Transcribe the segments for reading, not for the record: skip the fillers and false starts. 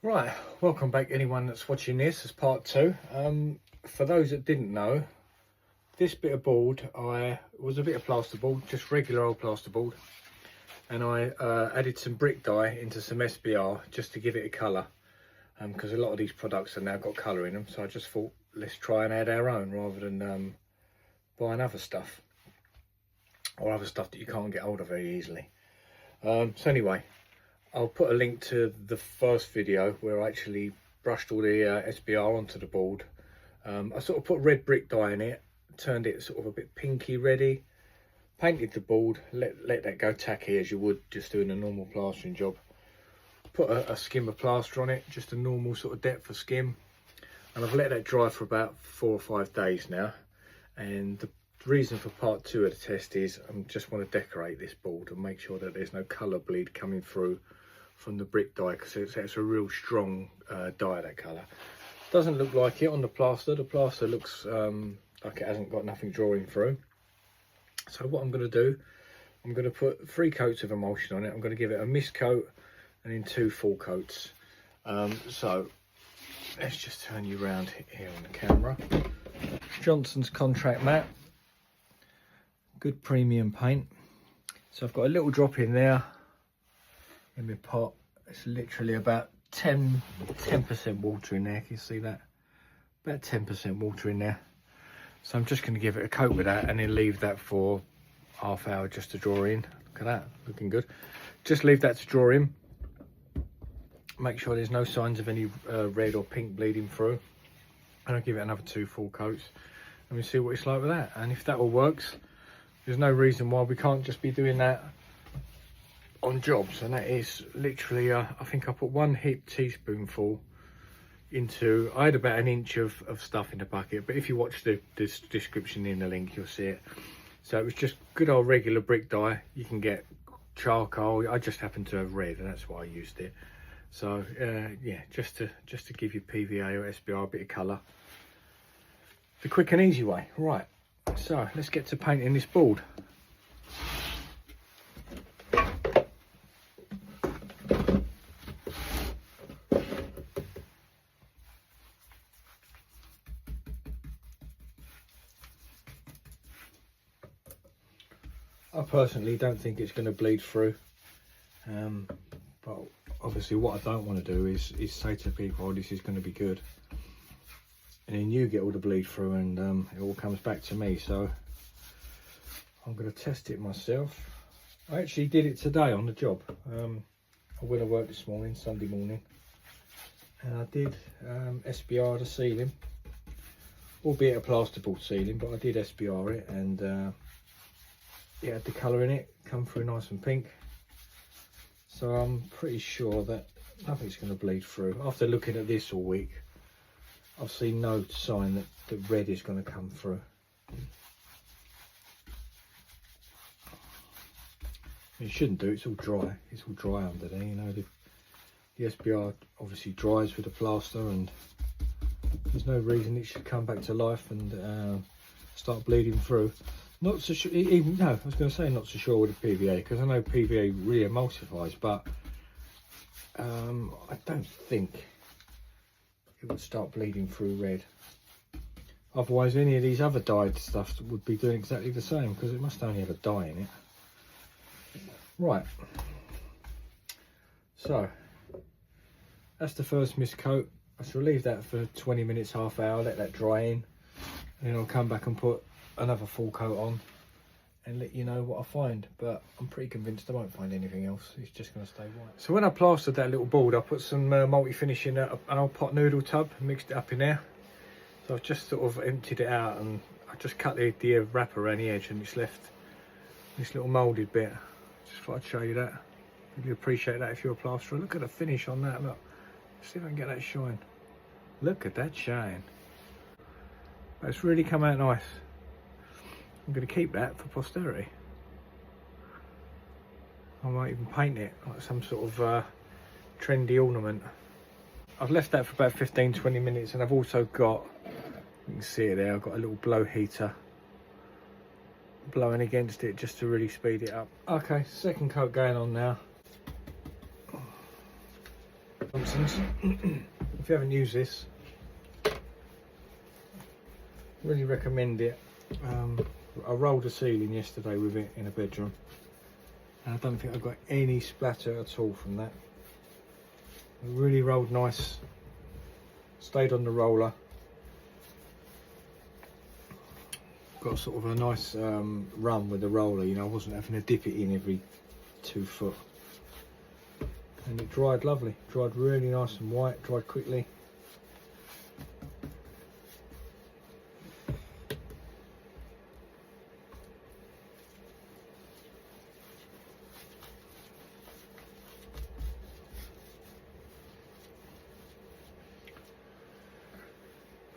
Right, welcome back anyone that's watching this as part two. For those that didn't know, this bit of board was a bit of plasterboard, just regular old plasterboard, and I added some brick dye into some SBR just to give it a colour, because a lot of these products have now got colour in them, so I just thought let's try and add our own rather than buying other stuff, or other stuff that you can't get hold of very easily. So anyway, I'll put a link to the first video where I actually brushed all the SBR onto the board. I sort of put red brick dye in it, turned it sort of a bit pinky reddy, painted the board, let that go tacky as you would just doing a normal plastering job. Put a skim of plaster on it, just a normal sort of depth of skim, and I've let that dry for about 4 or 5 days now. And the reason for part two of the test is I just want to decorate this board and make sure that there's no colour bleed coming through from the brick dye, because it's a real strong dye, that colour. Doesn't look like it on the plaster. The plaster looks like it hasn't got nothing drawing through. So what I'm going to do, I'm going to put 3 coats of emulsion on it. I'm going to give it a mist coat and then 2 full coats. So let's just turn you around here on the camera. Johnson's Contract Matte, good premium paint. So I've got a little drop in there in my pot. It's literally about 10% water in there. Can you see that? About 10% water in there. So I'm just going to give it a coat with that and then leave that for half hour just to draw in. Look at that, looking good. Just leave that to draw in. Make sure there's no signs of any red or pink bleeding through. And I'll give it another 2 full coats and we'll see what it's like with that. And if that all works, there's no reason why we can't just be doing that on jobs. And that is literally I think I put 1 heaped teaspoonful into, I had about 1 inch of stuff in the bucket, but if you watch this description in the link you'll see it. So it was just good old regular brick dye. You can get charcoal, I just happened to have red and that's why I used it. So yeah, just to give you PVA or SBR a bit of colour, the quick and easy way. Right, so let's get to painting this board. I personally don't think it's going to bleed through, but obviously what I don't want to do is say to people, oh, this is going to be good, and then you get all the bleed through and it all comes back to me. So I'm going to test it myself. I actually did it today on the job. I went to work this morning, Sunday morning, and I did SBR the ceiling, albeit a plasterboard ceiling, but I did SBR it, and it had the colour in it, come through nice and pink. So I'm pretty sure that nothing's going to bleed through. After looking at this all week, I've seen no sign that the red is going to come through. It shouldn't do, it's all dry. It's all dry under there, you know. The SBR obviously dries with the plaster, and there's no reason it should come back to life and start bleeding through. Not so sure, even, no, I was going to say not so sure with the PVA, because I know PVA really emulsifies, but I don't think it would start bleeding through red. Otherwise, any of these other dyed stuff would be doing exactly the same, because it must only have a dye in it. Right, so that's the first mist coat. I shall leave that for 20 minutes, half hour, let that dry in, and then I'll come back and put another full coat on and let you know what I find. But I'm pretty convinced I won't find anything else. It's just going to stay white. So when I plastered that little board, I put some multi-finish in an old pot noodle tub, mixed it up in there. So I've just sort of emptied it out, and I just cut the wrap around the edge, and it's left this little moulded bit. Just thought I'd show you that. Really appreciate that if you're a plasterer. Look at the finish on that. Look, see if I can get that shine. Look at that shine. It's really come out nice. I'm going to keep that for posterity. I might even paint it like some sort of trendy ornament. I've left that for about 15-20 minutes, and I've also got, you can see it there, I've got a little blow heater blowing against it just to really speed it up. Okay, second coat going on now. Nonsense. If you haven't used this, really recommend it. I rolled a ceiling yesterday with it in a bedroom, and I don't think I got any splatter at all from that. It really rolled nice, stayed on the roller. Got sort of a nice run with the roller, you know, I wasn't having to dip it in every 2 foot. And it dried lovely, dried really nice and white, dried quickly.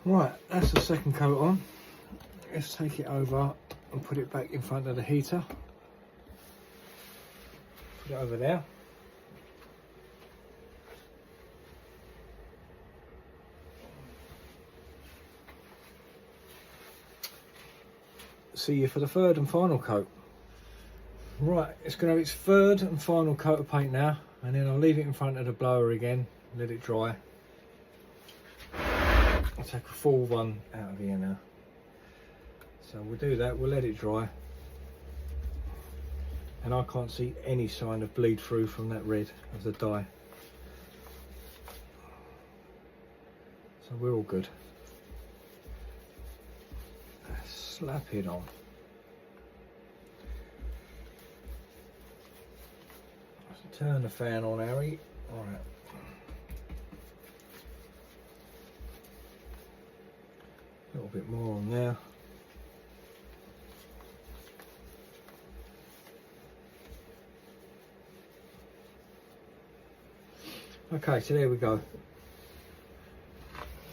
Right, that's the second coat on. Let's take it over and put it back in front of the heater. Put it over there. See you for the third and final coat. Right, it's going to have its third and final coat of paint now, and then I'll leave it in front of the blower again, let it dry. I'll take a full one out of here now. So we'll do that, we'll let it dry. And I can't see any sign of bleed through from that red of the dye. So we're all good. Slap it on. Turn the fan on, Harry. Alright. A little bit more on there. Okay, so there we go.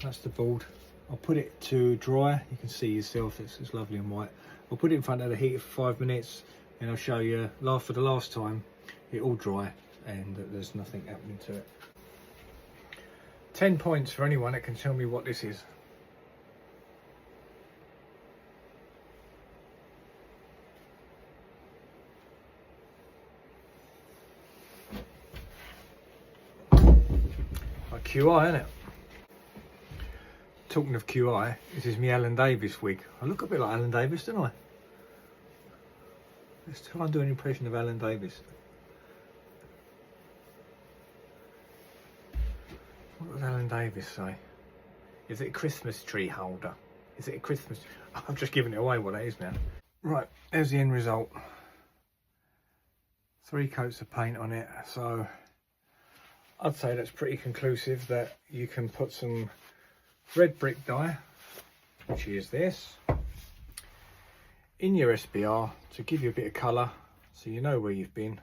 That's the board. I'll put it to dry. You can see yourself, it's lovely and white. I'll put it in front of the heater for 5 minutes, and I'll show you for the last time it all dry and there's nothing happening to it. 10 points for anyone that can tell me what this is. Like QI, isn't it? Talking of QI, this is me Alan Davis wig. I look a bit like Alan Davis, don't I? Let's try and do an impression of Alan Davis. What does Alan Davis say? Is it a Christmas tree holder? Is it a Christmas... I'm just giving it away what that is now. Right, there's the end result. 3 coats of paint on it, so I'd say that's pretty conclusive that you can put some red brick dye, which is this, in your SBR to give you a bit of colour so you know where you've been,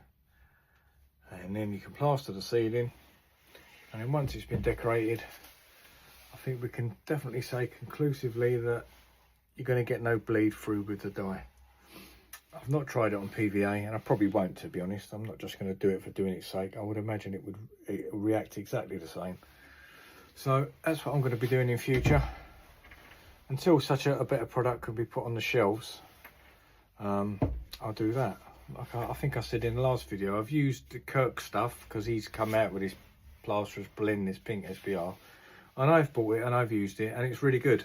and then you can plaster the ceiling, and then once it's been decorated, I think we can definitely say conclusively that you're going to get no bleed through with the dye. I've not tried it on PVA, and I probably won't, to be honest. I'm not just going to do it for doing its sake. I would imagine it would react exactly the same. So that's what I'm going to be doing in future. Until such a better product can be put on the shelves, I'll do that. Like I think I said in the last video, I've used the Kirk stuff because he's come out with his plasterers blend, this pink SBR, and I've bought it and I've used it, and it's really good.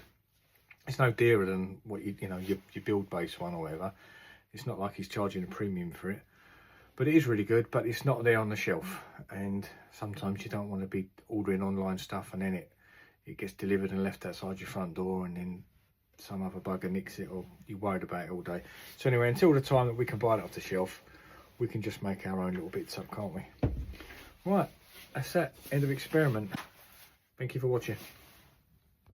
It's no dearer than what your build base one or whatever. It's not like he's charging a premium for it, but it is really good. But it's not there on the shelf, and sometimes you don't want to be ordering online stuff and then it gets delivered and left outside your front door, and then some other bugger nicks it, or you're worried about it all day. So anyway, until the time that we can buy it off the shelf, we can just make our own little bits up, can't we? Right, that's that. End of experiment. Thank you for watching.